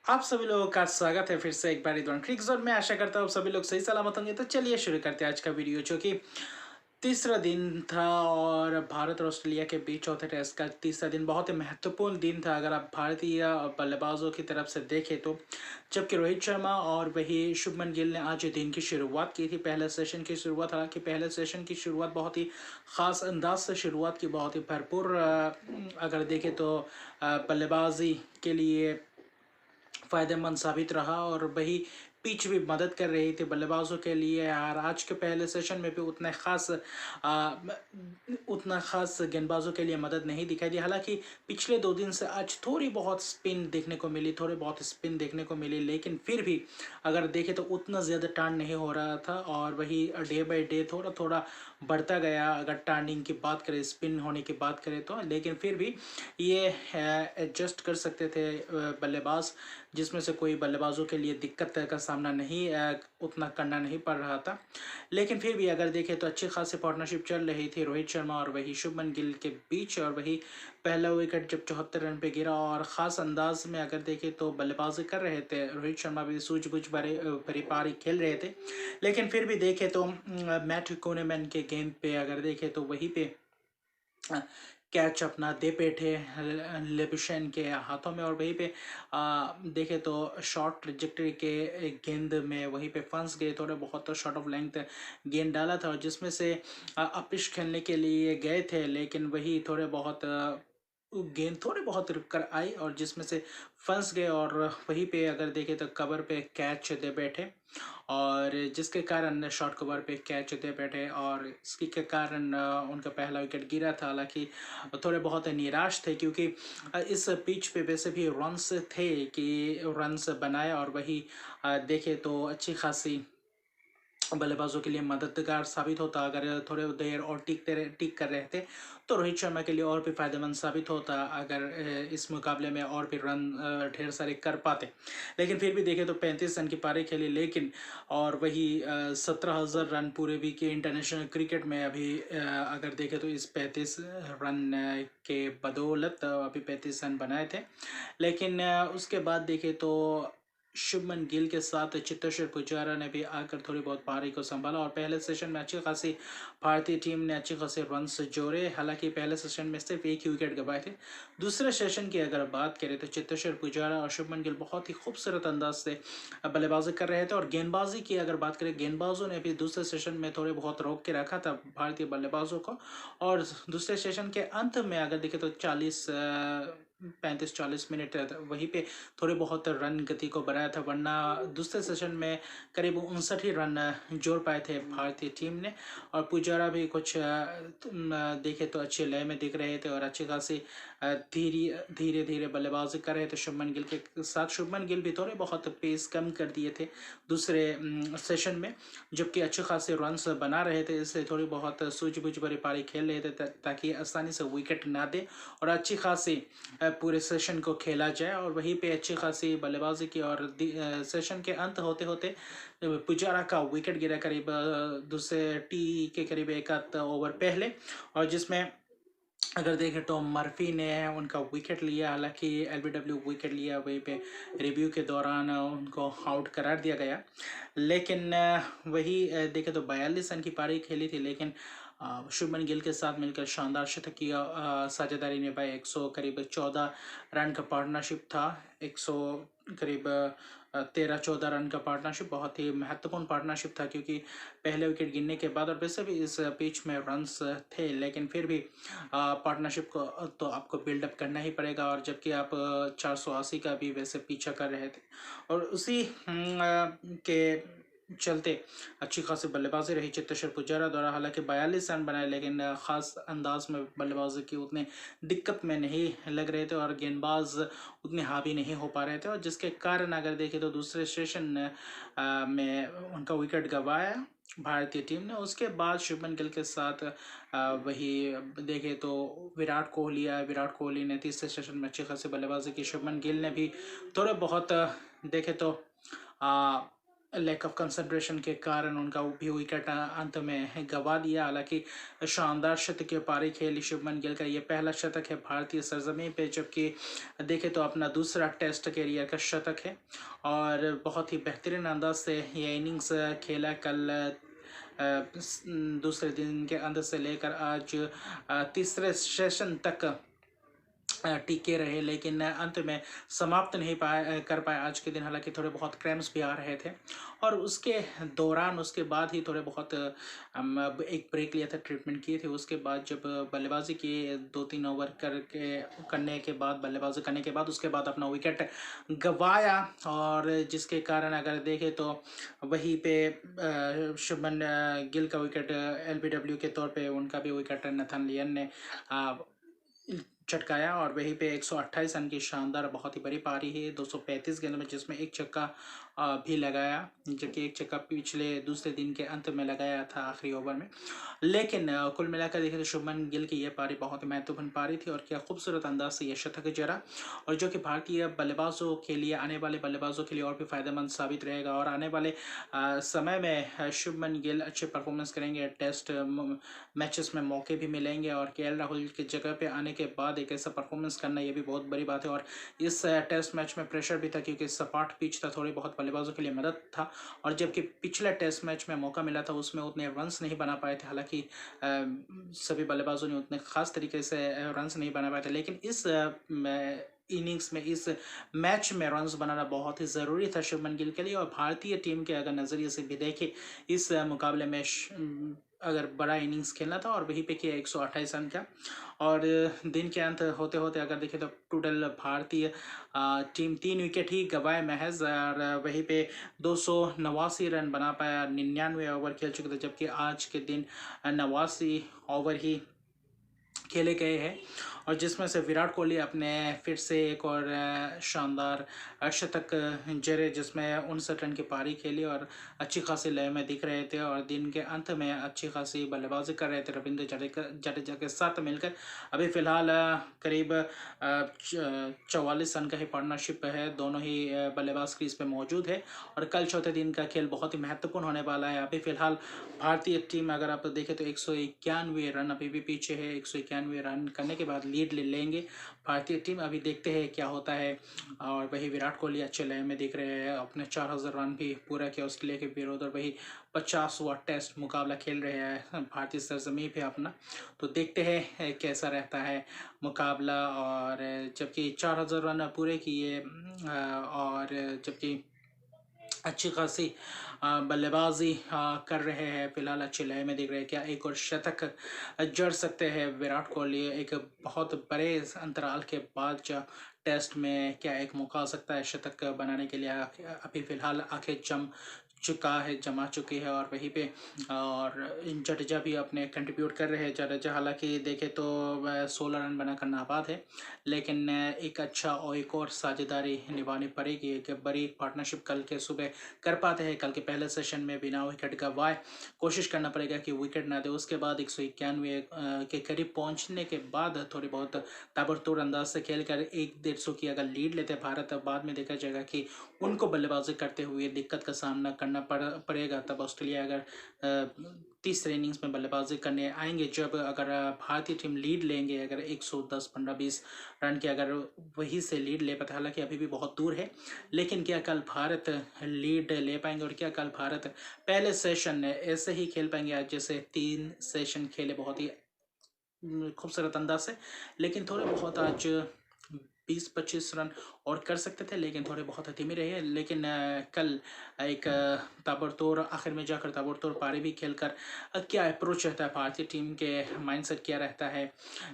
आप सभी लोगों का स्वागत है फिर से एक बार रिदवान क्रिक जोन में। आशा करता हूँ सभी लोग सही सलामत होंगे। तो चलिए शुरू करते हैं आज का वीडियो, जो कि तीसरा दिन था और भारत और ऑस्ट्रेलिया के बीच चौथे टेस्ट का तीसरा दिन बहुत ही महत्वपूर्ण दिन था अगर आप भारतीय बल्लेबाजों की तरफ से देखें तो। जबकि रोहित शर्मा और वही शुभमन गिल ने आज दिन की शुरुआत की थी, पहले सेशन की शुरुआत। हालांकि पहले सेशन की शुरुआत बहुत ही ख़ास अंदाज से शुरुआत की, बहुत ही भरपूर अगर देखें तो बल्लेबाजी के लिए फ़ायदेमंद साबित रहा और वही पिच भी मदद कर रही थी बल्लेबाजों के लिए। और आज के पहले सेशन में भी उतना खास गेंदबाजों के लिए मदद नहीं दिखाई दी। हालांकि पिछले 2 दिन से आज थोड़ी बहुत स्पिन देखने को मिली, लेकिन फिर भी अगर देखें तो उतना ज़्यादा टर्न नहीं हो रहा था और वही डे बाई डे थोड़ा थोड़ा बढ़ता गया। अगर टर्निंग की बात करें, स्पिन होने की बात करें तो, लेकिन फिर भी ये एडजस्ट कर सकते थे बल्लेबाज, जिसमें से कोई बल्लेबाजों के लिए दिक्कत का सामना नहीं उतना करना नहीं पड़ रहा था। लेकिन फिर भी अगर देखें तो अच्छी खासी पार्टनरशिप चल रही थी रोहित शर्मा और वही शुभमन गिल के बीच। और वही पहला विकेट जब 74 रन पे गिरा और ख़ास अंदाज में अगर देखें तो बल्लेबाजी कर रहे थे, रोहित शर्मा भी सूझबूझ भरी पारी खेल रहे थे। लेकिन फिर भी देखें तो मैट कोनेमैन के गेंद पे अगर देखें तो वहीं पे कैच अपना दे बैठे लेबुशेन के हाथों में। और वहीं पे देखे तो शॉर्ट ट्रिजेक्टरी के गेंद में वहीं पे फंस गए, थोड़े बहुत शॉर्ट ऑफ लेंथ गेंद डाला था और जिसमें से अपिश खेलने के लिए गए थे, लेकिन वही गेंद थोड़े बहुत रुक कर आई और जिसमें से फंस गए और वहीं पे अगर देखें तो कवर पे कैच दे बैठे और जिसके कारण शॉर्ट कवर पे कैच दे बैठे और इसके के कारण उनका पहला विकेट गिरा था। हालांकि थोड़े बहुत निराश थे क्योंकि इस पिच पे वैसे भी रन्स थे कि रन्स बनाए और वही देखे तो अच्छी खासी बल्लेबाजों के लिए मददगार साबित होता। अगर थोड़े देर और टिक कर रहे थे तो रोहित शर्मा के लिए और भी फायदेमंद साबित होता अगर इस मुकाबले में और भी रन ढेर सारे कर पाते। लेकिन फिर भी देखें तो 35 रन की पारी खेली, लेकिन और वही 17,000 रन पूरे भी के इंटरनेशनल क्रिकेट में अभी अगर देखें तो इस 35 रन के बदौलत अभी 35 रन बनाए थे। लेकिन उसके बाद देखें तो शुभमन गिल के साथ चेतेश्वर पुजारा ने भी आकर थोड़ी बहुत पारी को संभाला और पहले सेशन में अच्छी खासी भारतीय टीम ने अच्छे खासे रन्स जोड़े। हालांकि पहले सेशन में सिर्फ एक ही विकेट गंवाए थे। दूसरे सेशन की अगर बात करें तो चेतेश्वर पुजारा और शुभमन गिल बहुत ही खूबसूरत अंदाज से बल्लेबाजी कर रहे थे। और गेंदबाजी की अगर बात करें, गेंदबाजों ने भी दूसरे सेशन में थोड़े बहुत रोक के रखा था भारतीय बल्लेबाजों को। और दूसरे सेशन के अंत में अगर देखें तो 35-40 मिनट वहीं पे थोड़े बहुत रन गति को बनाया था, वरना दूसरे सेशन में करीब 59 ही रन जोड़ पाए थे भारतीय टीम ने। और पुजारा भी कुछ देखे तो अच्छे लय में दिख रहे थे और अच्छी खासी धीरे धीरे बल्लेबाजी कर रहे थे शुभमन गिल के साथ। शुभमन गिल भी थोड़े बहुत पेस कम कर दिए थे दूसरे सेशन में, जबकि अच्छे खासे रन्स बना रहे थे, इसलिए थोड़ी बहुत सूझबूझ भरी पारी खेल रहे थे ताकि आसानी से विकेट ना दे और अच्छी खासी पूरे सेशन को खेला जाए। और वहीं पे अच्छी खासी बल्लेबाजी की और सेशन के अंत होते होते पुजारा का विकेट गिरा करीब दूसरे टी के करीब एक आध ओवर पहले, और जिसमें अगर देखें तो मर्फी ने उनका विकेट लिया। हालांकि एलबीडब्ल्यू विकेट लिया, वहीं पे रिव्यू के दौरान उनको आउट करार दिया गया। लेकिन वही देखें तो 42 रन की पारी खेली थी, लेकिन शुभमन गिल के साथ मिलकर शानदार शतक की साझेदारी निभाई। 100 करीब 14 रन का पार्टनरशिप था, 100 करीब 13-14 रन का पार्टनरशिप बहुत ही महत्वपूर्ण पार्टनरशिप था क्योंकि पहले विकेट गिरने के बाद और वैसे भी इस पिच में रन्स थे, लेकिन फिर भी पार्टनरशिप को तो आपको बिल्डअप करना ही पड़ेगा। और जबकि आप 480 का भी वैसे पीछा कर रहे थे और उसी के चलते अच्छी खासी बल्लेबाजी रही चेतेश्वर पुजारा द्वारा। हालांकि 42 रन बनाए, लेकिन ख़ास अंदाज में बल्लेबाजी की उतने दिक्कत में नहीं लग रहे थे और गेंदबाज उतने हावी नहीं हो पा रहे थे, और जिसके कारण अगर देखें तो दूसरे सेशन में उनका विकेट गंवाया भारतीय टीम ने। उसके बाद शुभमन गिल के साथ वही देखे तो विराट कोहली आया। विराट कोहली ने तीसरे सेशन में अच्छी खासी बल्लेबाजी की। शुभमन गिल ने भी थोड़े बहुत देखे तो लैक ऑफ कंसंट्रेशन के कारण उनका भी विकेट अंत में गंवा दिया। हालांकि शानदार शतकीय पारी खेली शुभमन गिल का, ये पहला शतक है भारतीय सरजमीं पे, जबकि देखें तो अपना दूसरा टेस्ट कैरियर का शतक है और बहुत ही बेहतरीन अंदाज से ये इनिंग्स खेला। कल दूसरे दिन के अंत से लेकर आज तीसरे सेशन तक टिके रहे, लेकिन अंत में समाप्त नहीं कर पाए आज के दिन। हालांकि थोड़े बहुत क्रैम्स भी आ रहे थे और उसके दौरान उसके बाद ही थोड़े बहुत एक ब्रेक लिया था, ट्रीटमेंट किए थे। उसके बाद जब बल्लेबाजी किए 2-3 ओवर करने के बाद, बल्लेबाजी करने के बाद उसके बाद अपना विकेट गंवाया और जिसके कारण अगर देखें तो वहीं पे शुभमन गिल का विकेट LBW के तौर पे उनका भी विकेट नथन लियन ने चटकाया और वहीं पे 128 रन की शानदार बहुत ही बड़ी पारी है 235 गेंदों में, जिसमें एक छक्का भी लगाया, जबकि एक छक्का पिछले दूसरे दिन के अंत में लगाया था आखिरी ओवर में। लेकिन कुल मिलाकर देखें तो शुभमन गिल की यह पारी बहुत ही महत्वपूर्ण पारी थी और क्या खूबसूरत अंदाज से यह शतक जड़ा, और जो कि भारतीय बल्लेबाजों के लिए, आने वाले बल्लेबाजों के लिए और भी फायदेमंद साबित रहेगा। और आने वाले समय में शुभमन गिल अच्छे परफॉर्मेंस करेंगे, टेस्ट मैचेस में मौके भी मिलेंगे और KL राहुल की जगह पे आने के बाद एक ऐसा परफॉर्मेंस करना ये भी बहुत बड़ी बात है। और इस टेस्ट मैच में प्रेशर भी था क्योंकि सपाट पिच था, थोड़ी बहुत बल्लेबाजों के लिए मदद था। और जबकि पिछले टेस्ट मैच में मौका मिला था उसमें उतने रन्स नहीं बना पाए थे, हालांकि सभी बल्लेबाजों ने उतने खास तरीके से रन्स नहीं बना पाए थे, लेकिन इस इनिंग्स में, इस मैच में रन्स बनाना बहुत ही ज़रूरी था शुभमन गिल के लिए। और भारतीय टीम के अगर नज़रिए से भी देखें इस मुकाबले में अगर बड़ा इनिंग्स खेलना था और वहीं पे किया 128 रन का। और दिन के अंत होते होते अगर देखें तो टोटल भारतीय टीम 3 विकेट ही गंवाए महज, और वहीं पे 289 रन बना पाया, 99 ओवर खेल चुके थे, जबकि आज के दिन 89 ओवर ही खेले गए हैं और जिसमें से विराट कोहली अपने फिर से एक और शानदार शतक जड़े, जिसमें 59 रन की पारी खेली और अच्छी खासी लय में दिख रहे थे और दिन के अंत में अच्छी खासी बल्लेबाजी कर रहे थे रविंद्र जडेजा के साथ मिलकर। अभी फ़िलहाल करीब 44 रन का ही पार्टनरशिप है, दोनों ही बल्लेबाज क्रीज पे मौजूद है और कल चौथे दिन का खेल बहुत ही महत्वपूर्ण होने वाला है। अभी फ़िलहाल भारतीय टीम अगर आप देखें तो 191 रन अभी भी पीछे है, 191 रन करने के बाद लीड ले लेंगे भारतीय टीम। अभी देखते हैं क्या होता है। और वही विराट कोहली अच्छे लय में दिख रहे हैं, अपने 4000 रन भी पूरा किया ऑस्ट्रेलिया के विरुद्ध और वही 50वां टेस्ट मुकाबला खेल रहे हैं भारतीय सरजमीं पे अपना। तो देखते हैं कैसा रहता है मुकाबला। और जबकि 4000 रन पूरे किए और जबकि अच्छी खासी बल्लेबाजी कर रहे हैं, फिलहाल अच्छे लय में दिख रहे हैं। क्या एक और शतक जड़ सकते हैं विराट कोहली एक बहुत बड़े अंतराल के बाद? टेस्ट में क्या एक मौका आ सकता है शतक बनाने के लिए? अभी फिलहाल आंखें जमा चुकी है और वहीं पे और जडेजा भी अपने कंट्रीब्यूट कर रहे हैं। जडेजा हालांकि देखें तो 16 रन बनाकर नाबाद है, लेकिन एक अच्छा और एक और साझेदारी निभानी पड़ेगी, एक बड़ी पार्टनरशिप कल के सुबह कर पाते हैं। कल के पहले सेशन में बिना विकेट गंवाए कोशिश करना पड़ेगा कि विकेट ना दे। उसके बाद 191 के करीब पहुंचने के बाद थोड़ी बहुत ताबड़तोड़ अंदाज से खेलकर 1-150 की अगर लीड लेते भारत, अब बाद में देखा जाएगा कि उनको बल्लेबाजी करते हुए दिक्कत का सामना करना पड़ेगा। तब ऑस्ट्रेलिया अगर तीसरे इनिंग्स में बल्लेबाजी करने आएंगे, जब अगर भारतीय टीम लीड लेंगे, अगर 110, 15-20 रन के अगर वही से लीड ले पाते, हालांकि अभी भी बहुत दूर है, लेकिन क्या कल भारत लीड ले पाएंगे? और क्या कल भारत पहले सेशन ऐसे ही खेल पाएंगे आज जैसे 3 सेशन खेले बहुत ही खूबसूरत अंदाज से, लेकिन थोड़े बहुत आज 20-25 रन और कर सकते थे, लेकिन थोड़े बहुत धीमे रहे। लेकिन कल एक ताबड़तोड़ आखिर में जाकर ताबड़तोड़ पारी भी खेलकर क्या अप्रोच रहता है भारतीय टीम के, माइंडसेट क्या रहता है,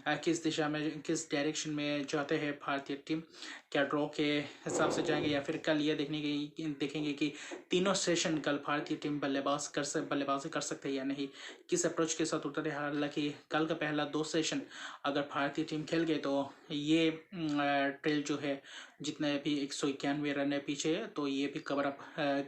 किस दिशा में, किस डायरेक्शन में जाते हैं भारतीय टीम, क्या ड्रॉ के हिसाब से जाएंगे या फिर कल ये देखेंगे कि तीनों सेशन कल भारतीय टीम बल्लेबाजी कर सकते हैं या नहीं, किस अप्रोच के साथ उतरे। हालांकि कल का पहला 2 सेशन अगर भारतीय टीम खेल गए तो ये ट्रेल जो है जितने भी 191 रन है पीछे है, तो ये भी कवर अप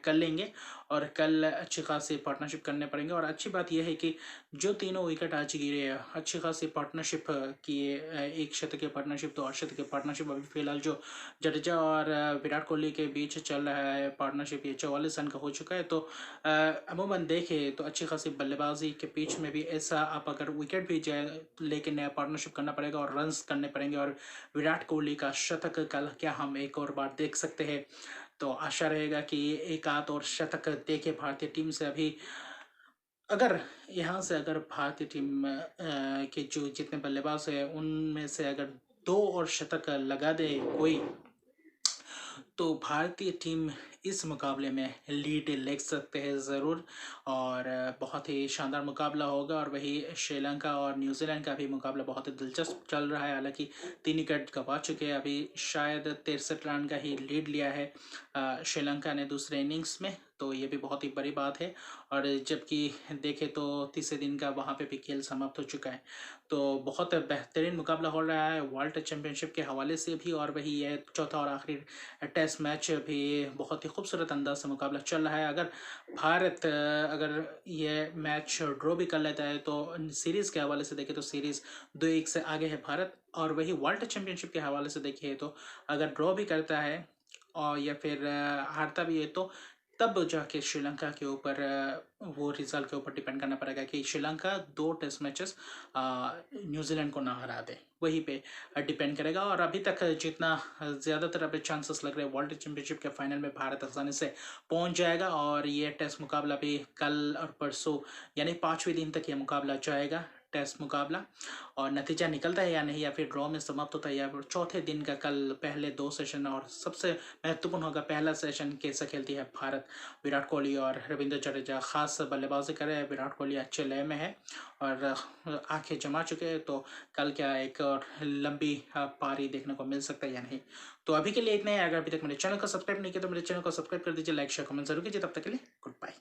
कर लेंगे और कल अच्छी खासी पार्टनरशिप करने पड़ेंगे। और अच्छी बात यह है कि जो तीनों विकेट आज गिरे हैं अच्छी खासी पार्टनरशिप किए, एक शतकीय पार्टनरशिप तो अर्धशतकीय पार्टनरशिप अभी फिलहाल जो जडेजा और विराट कोहली के बीच चल रहा है पार्टनरशिप, ये 44 रन का हो चुका है। तो अमूमन देखें तो अच्छी खासी बल्लेबाजी के बीच में भी ऐसा आप अगर विकेट भी जाए लेकिन नया पार्टनरशिप करना पड़ेगा और रन्स करने पड़ेंगे, और विराट कोहली का शतक कल क्या हम एक और बार देख सकते हैं। तो आशा रहेगा कि एक आध और शतक देखे भारतीय टीम से। अभी अगर यहाँ से अगर भारतीय टीम के जो जितने बल्लेबाज हैं उनमें से अगर 2 और शतक लगा दे कोई, तो भारतीय टीम इस मुकाबले में लीड ले सकते हैं ज़रूर। और बहुत ही शानदार मुकाबला होगा। और वही श्रीलंका और न्यूजीलैंड का भी मुकाबला बहुत ही दिलचस्प चल रहा है। हालांकि 3 विकेट गंवा चुके हैं, अभी शायद 63 रन का ही लीड लिया है श्रीलंका ने दूसरे इनिंग्स में, तो ये भी बहुत ही बड़ी बात है। और जबकि देखें तो तीसरे दिन का वहाँ पे भी खेल समाप्त हो चुका है। तो बहुत बेहतरीन मुकाबला हो रहा है वर्ल्ड चैंपियनशिप के हवाले से भी। और वही ये चौथा और आखिरी टेस्ट मैच भी बहुत ही खूबसूरत अंदाज से मुकाबला चल रहा है। अगर भारत अगर ये मैच ड्रॉ भी कर लेता है तो सीरीज़ के हवाले से देखें तो सीरीज़ 2-1 से आगे है भारत। और वही वर्ल्ड चैंपियनशिप के हवाले से देखिए तो अगर ड्रॉ भी करता है और या फिर हारता भी है तो तब जाके श्रीलंका के ऊपर वो रिजल्ट के ऊपर डिपेंड करना पड़ेगा कि श्रीलंका 2 टेस्ट मैचेस न्यूजीलैंड को ना हरा दे, वहीं पे डिपेंड करेगा। और अभी तक जितना ज़्यादातर अभी चांसेस लग रहे हैं वर्ल्ड चैंपियनशिप के फाइनल में भारत आसानी से पहुंच जाएगा। और ये टेस्ट मुकाबला भी कल और परसों यानी 5वें दिन तक ये मुकाबला जाएगा टेस्ट मुकाबला। और नतीजा निकलता है या नहीं, या फिर ड्रॉ में समाप्त होता है, या फिर चौथे दिन का कल पहले 2 सेशन, और सबसे महत्वपूर्ण होगा पहला सेशन कैसा खेलती है भारत। विराट कोहली और रविंद्र जडेजा खास बल्लेबाजी कर रहे हैं, विराट कोहली अच्छे लय में है और आंखें जमा चुके हैं। तो कल क्या एक और लंबी पारी देखने को मिल सकता है या नहीं। तो अभी के लिए इतना ही। अगर अभी तक मेरे चैनल को सब्सक्राइब नहीं किया तो मेरे चैनल को सब्सक्राइब कर दीजिए, लाइक शेयर कमेंट जरूर कीजिए। तब तक के लिए गुड बाय।